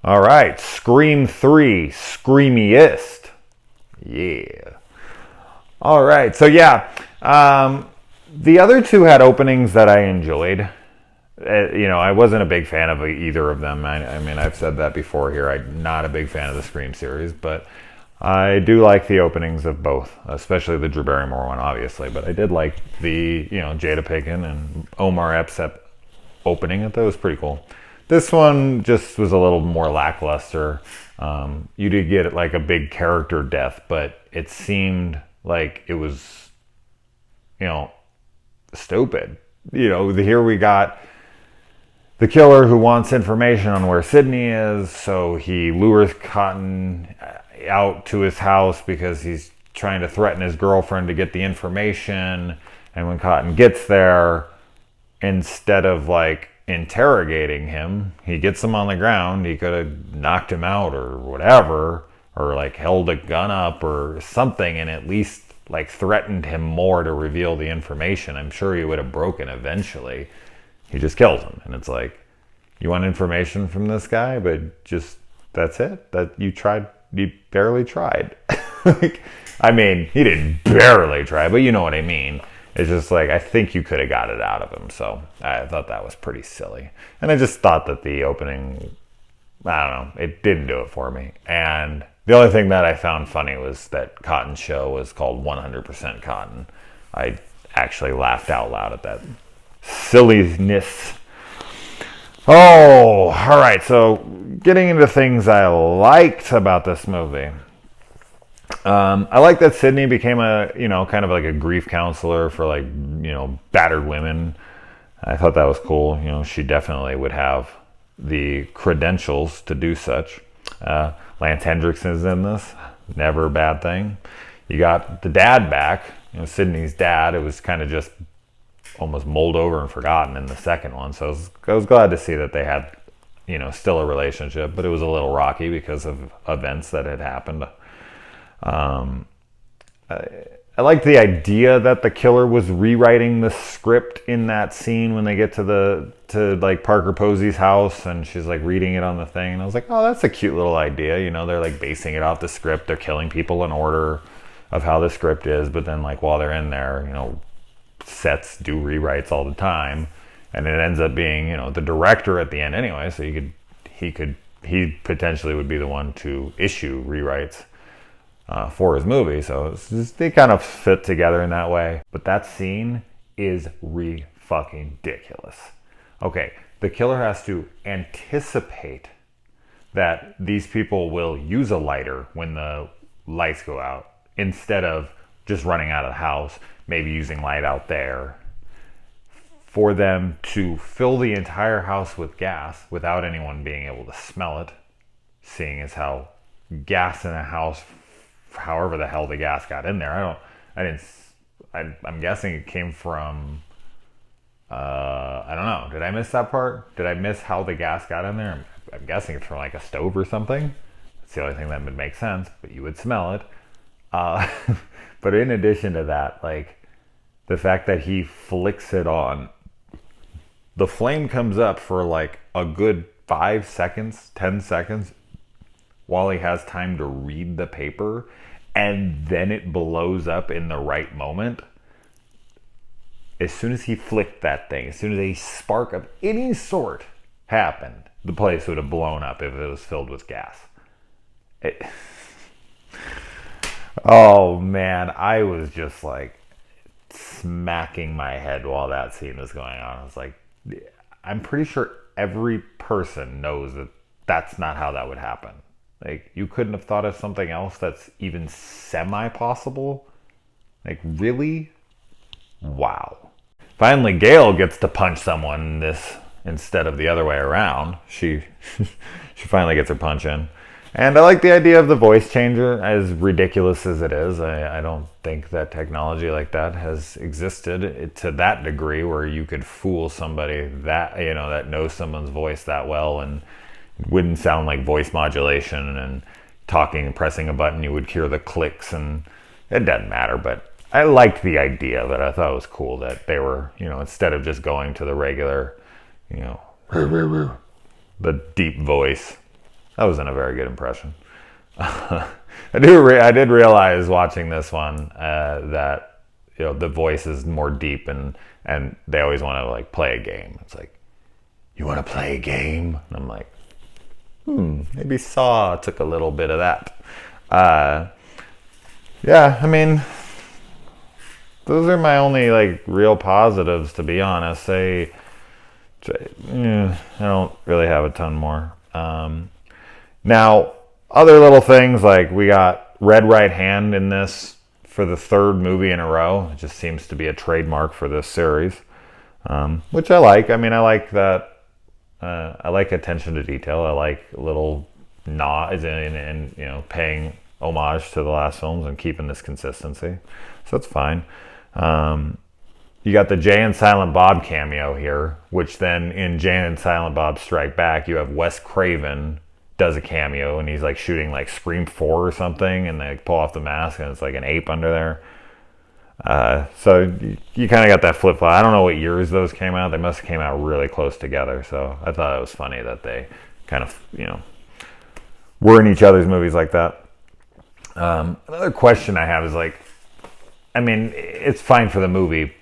All right, Scream 3, Screamiest. Yeah. All right, so yeah, the other two had openings that I enjoyed. I wasn't a big fan of either of them. I mean, I've said that before here. I'm not a big fan of the Scream series, but I do like the openings of both, especially the Drew Barrymore one, obviously. But I did like the, Jada Pinkett and Omar Epps opening. I thought it was pretty cool. This one just was a little more lackluster. You did get like a big character death, but it seemed like it was, stupid. Here we got the killer who wants information on where Sydney is, so he lures Cotton out to his house because he's trying to threaten his girlfriend to get the information. And when Cotton gets there, instead of like interrogating him, he gets him on the ground. He could have knocked him out or whatever, or like held a gun up or something, and at least like threatened him more to reveal the information. I'm sure he would have broken eventually. He just kills him, and it's like, you want information from this guy, but just that's it. That you barely tried. I mean, he didn't barely try, but you know what I mean. It's just like, I think you could have got it out of him. So I thought that was pretty silly. And I just thought that the opening, I don't know, it didn't do it for me. And the only thing that I found funny was that Cotton's show was called 100% Cotton. I actually laughed out loud at that silliness. Oh, all right. So getting into things I liked about this movie. I like that Sydney became a, kind of like a grief counselor for like, battered women. I thought that was cool. She definitely would have the credentials to do such. Lance Hendrickson's in this. Never a bad thing. You got the dad back. Sydney's dad. It was kind of just almost mulled over and forgotten in the second one. So I was glad to see that they had, still a relationship, but it was a little rocky because of events that had happened. I liked the idea that the killer was rewriting the script in that scene when they get to like Parker Posey's house, and she's like reading it on the thing. And I was like, oh, that's a cute little idea. They're like basing it off the script. They're killing people in order of how the script is, but then like while they're in there, sets do rewrites all the time, and it ends up being the director at the end anyway. So he potentially would be the one to issue rewrites for his movie. So they kind of fit together in that way. But that scene is fucking ridiculous. Okay, the killer has to anticipate that these people will use a lighter when the lights go out, instead of just running out of the house, maybe using light out there, for them to fill the entire house with gas without anyone being able to smell it, seeing as how gas in a house, however the hell the gas got in there, I'm guessing it came from, I don't know, did I miss that part? Did I miss how the gas got in there? I'm guessing it's from like a stove or something. It's the only thing that would make sense, but you would smell it. But in addition to that, like the fact that he flicks it on, the flame comes up for like a good 5 seconds, 10 seconds, while he has time to read the paper, and then it blows up in the right moment. As soon as he flicked that thing, as soon as a spark of any sort happened, the place would have blown up if it was filled with gas. Oh man, I was just like smacking my head while that scene was going on. I was like, I'm pretty sure every person knows that that's not how that would happen. Like, you couldn't have thought of something else that's even semi-possible? Like, really? Wow. Finally, Gail gets to punch someone in this instead of the other way around. She finally gets her punch in. And I like the idea of the voice changer, as ridiculous as it is. I don't think that technology like that has existed to that degree where you could fool somebody that, that knows someone's voice that well, and it wouldn't sound like voice modulation and talking and pressing a button. You would hear the clicks, and it doesn't matter. But I liked the idea of it. I thought it was cool that they were, instead of just going to the regular, the deep voice. That wasn't a very good impression. I did realize watching this one that the voice is more deep, and they always want to like play a game. It's like, you want to play a game? And I'm like, maybe Saw took a little bit of that. Yeah, I mean, those are my only like real positives, to be honest. I don't really have a ton more. Now, other little things, like we got Red Right Hand in this for the third movie in a row. It just seems to be a trademark for this series, which I like. I mean, I like that. I like attention to detail. I like little nods and paying homage to the last films and keeping this consistency. So that's fine. You got the Jay and Silent Bob cameo here, which then in Jay and Silent Bob Strike Back, you have Wes Craven does a cameo, and he's like shooting like Scream 4 or something, and they pull off the mask and it's like an ape under there. So you kind of got that flip-flop. I don't know what years those came out. They must have came out really close together. So I thought it was funny that they kind of, were in each other's movies like that. Another question I have is like, I mean, it's fine for the movie,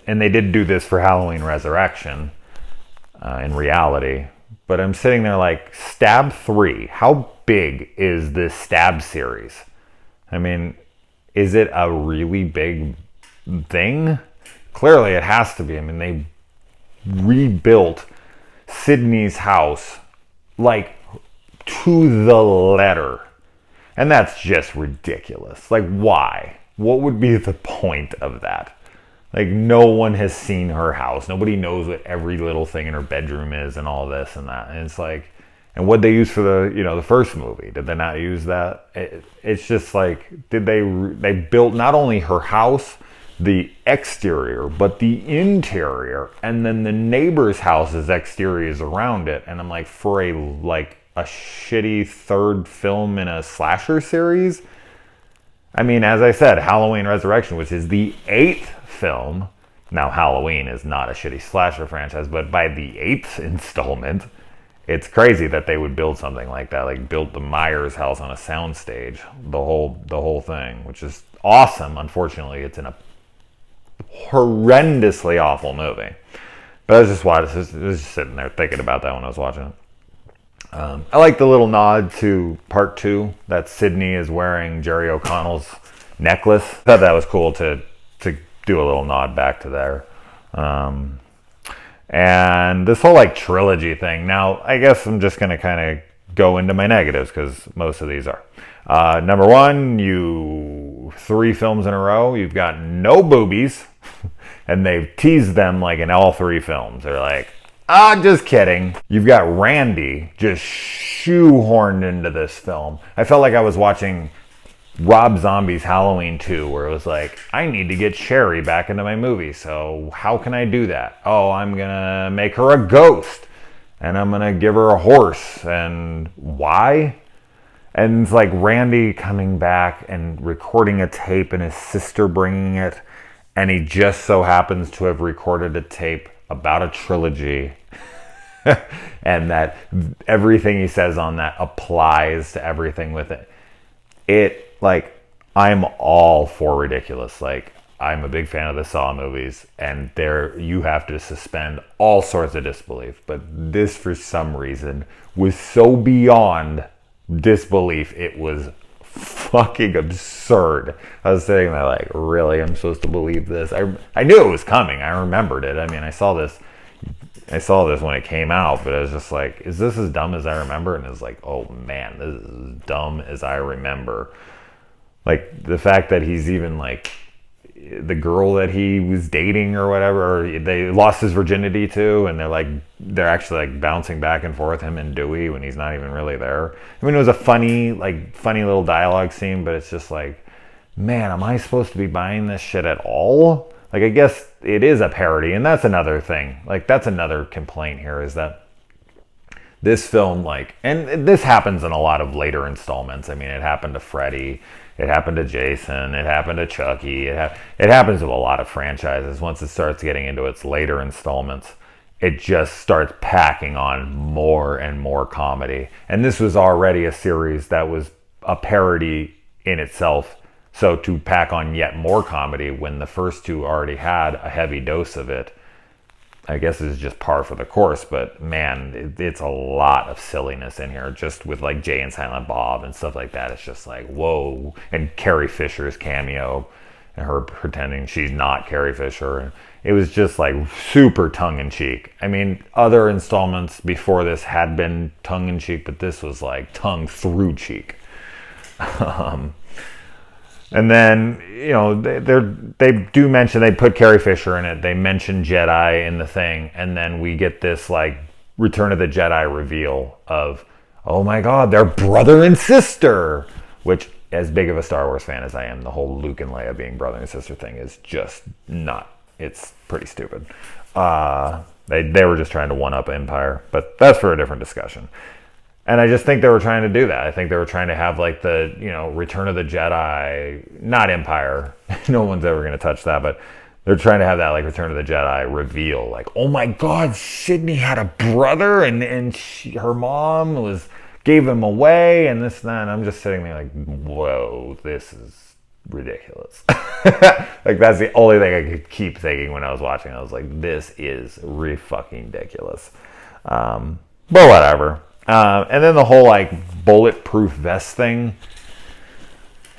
and they did do this for Halloween Resurrection in reality, but I'm sitting there like, Stab 3, how big is this Stab series? I mean, is it a really big thing? Clearly it has to be. I mean, they rebuilt Sydney's house like to the letter. And that's just ridiculous. Like, why? What would be the point of that? Like, no one has seen her house. Nobody knows what every little thing in her bedroom is and all this and that. And it's like, and what'd they use for the first movie? Did they not use that? It's just like, they built not only her house, the exterior, but the interior, and then the neighbor's house's exteriors around it. And I'm like, for a shitty third film in a slasher series? I mean, as I said, Halloween Resurrection, which is the 8th film. Now, Halloween is not a shitty slasher franchise, but by the 8th installment, it's crazy that they would build something like that, like build the Myers house on a soundstage, the whole thing, which is awesome. Unfortunately, it's in a horrendously awful movie. But I was just sitting there thinking about that when I was watching it. I like the little nod to part 2 that Sydney is wearing Jerry O'Connell's necklace. I thought that was cool to do a little nod back to there. And this whole like trilogy thing. Now, I guess I'm just going to kind of go into my negatives because most of these are. Number 1, 3 films in a row, you've got no boobies. And they've teased them like in all 3 films. They're like, just kidding. You've got Randy just shoehorned into this film. I felt like I was watching Rob Zombie's Halloween 2, where it was like, I need to get Sherry back into my movie, so how can I do that? Oh, I'm gonna make her a ghost, and I'm gonna give her a horse, and why? And it's like Randy coming back and recording a tape and his sister bringing it, and he just so happens to have recorded a tape about a trilogy and that everything he says on that applies to everything with it. Like, I'm all for ridiculous. Like, I'm a big fan of the Saw movies, and you have to suspend all sorts of disbelief. But this, for some reason, was so beyond disbelief, it was fucking absurd. I was sitting there like, really? I'm supposed to believe this? I knew it was coming. I remembered it. I mean, I saw this when it came out, but I was just like, is this as dumb as I remember? And it's like, oh man, this is as dumb as I remember. Like, the fact that he's even like the girl that he was dating or whatever, or they lost his virginity to, and they're actually like bouncing back and forth, him and Dewey, when he's not even really there. I mean, it was a funny little dialogue scene, but it's just like, man, am I supposed to be buying this shit at all? Like, I guess it is a parody, and that's another thing. Like, that's another complaint here, is that this film, like, and this happens in a lot of later installments. I mean, it happened to Freddy, it happened to Jason, it happened to Chucky, it happens to a lot of franchises once it starts getting into its later installments. it just starts packing on more and more comedy. And this was already a series that was a parody in itself. So to pack on yet more comedy when the first two already had a heavy dose of it, I guess is just par for the course. But man, it's a lot of silliness in here, just with like Jay and Silent Bob and stuff like that. It's just like, whoa. And Carrie Fisher's cameo and her pretending she's not Carrie Fisher. And it was just like super tongue-in-cheek. I mean, other installments before this had been tongue-in-cheek, but this was like tongue-through-cheek. And then, you know, they do mention, they put Carrie Fisher in it. They mention Jedi in the thing. And then we get this like Return of the Jedi reveal of, oh my God, they're brother and sister. Which, as big of a Star Wars fan as I am, the whole Luke and Leia being brother and sister thing is just not, it's pretty stupid. They were just trying to one-up Empire. But that's for a different discussion. And I just think they were trying to do that. I think they were trying to have like the, you know, Return of the Jedi, not Empire. No one's ever going to touch that, but they're trying to have that like Return of the Jedi reveal. Like, oh my God, Sydney had a brother and her mom gave him away and this and that. And I'm just sitting there like, whoa, this is ridiculous. Like that's the only thing I could keep thinking when I was watching. I was like, this is fucking ridiculous. But whatever. And then the whole like bulletproof vest thing.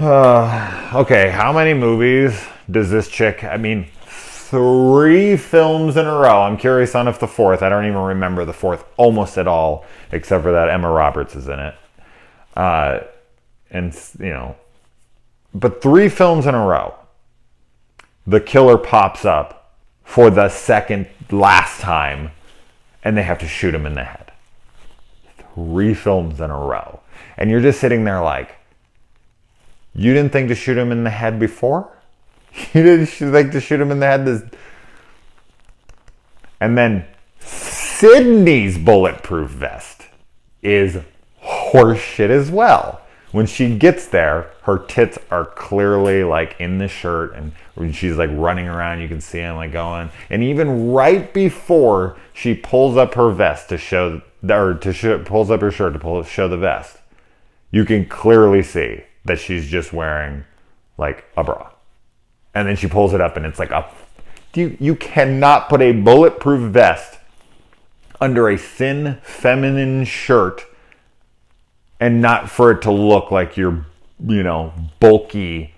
Okay, how many movies does this chick? I mean, 3 films in a row. I'm curious on if the 4th. I don't even remember the 4th almost at all, except for that Emma Roberts is in it. And you know, but 3 films in a row, the killer pops up for the second last time, and they have to shoot him in the head. 3 films in a row. And you're just sitting there like, you didn't think to shoot him in the head before? You didn't think to shoot him in the head? And then Sydney's bulletproof vest is horseshit as well. When she gets there, her tits are clearly like in the shirt, and when she's like running around, you can see them like going. And even right before she pulls up her vest to show, pulls up her shirt to show the vest, you can clearly see that she's just wearing like a bra. And then she pulls it up and it's like you cannot put a bulletproof vest under a thin feminine shirt and not for it to look like you're, you know, bulky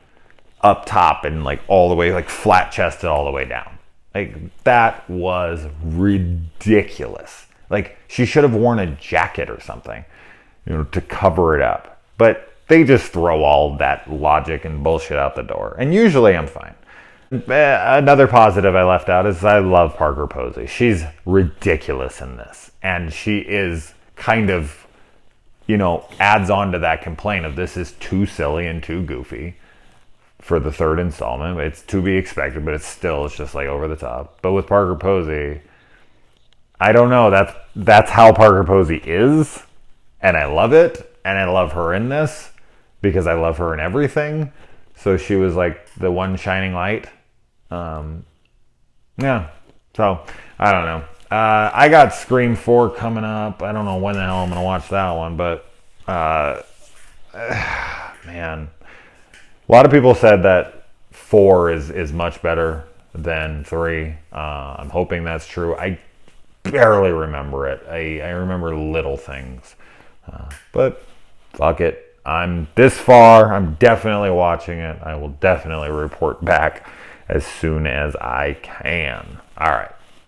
up top and like all the way, like flat chested all the way down. Like that was ridiculous. Like she should have worn a jacket or something, you know, to cover it up. But they just throw all that logic and bullshit out the door. And usually I'm fine. Another positive I left out is I love Parker Posey. She's ridiculous in this. And she is kind of, you know, adds on to that complaint of this is too silly and too goofy for the 3rd installment. It's to be expected, but it's just like over the top. But with Parker Posey, I don't know. That's how Parker Posey is, and I love it, and I love her in this because I love her in everything. So she was like the one shining light. Yeah. So I don't know. I got Scream 4 coming up. I don't know when the hell I'm gonna watch that one, but man, a lot of people said that 4 is much better than 3. I'm hoping that's true. I barely remember it. I remember little things, but fuck it. I'm this far. I'm definitely watching it. I will definitely report back as soon as I can. All right.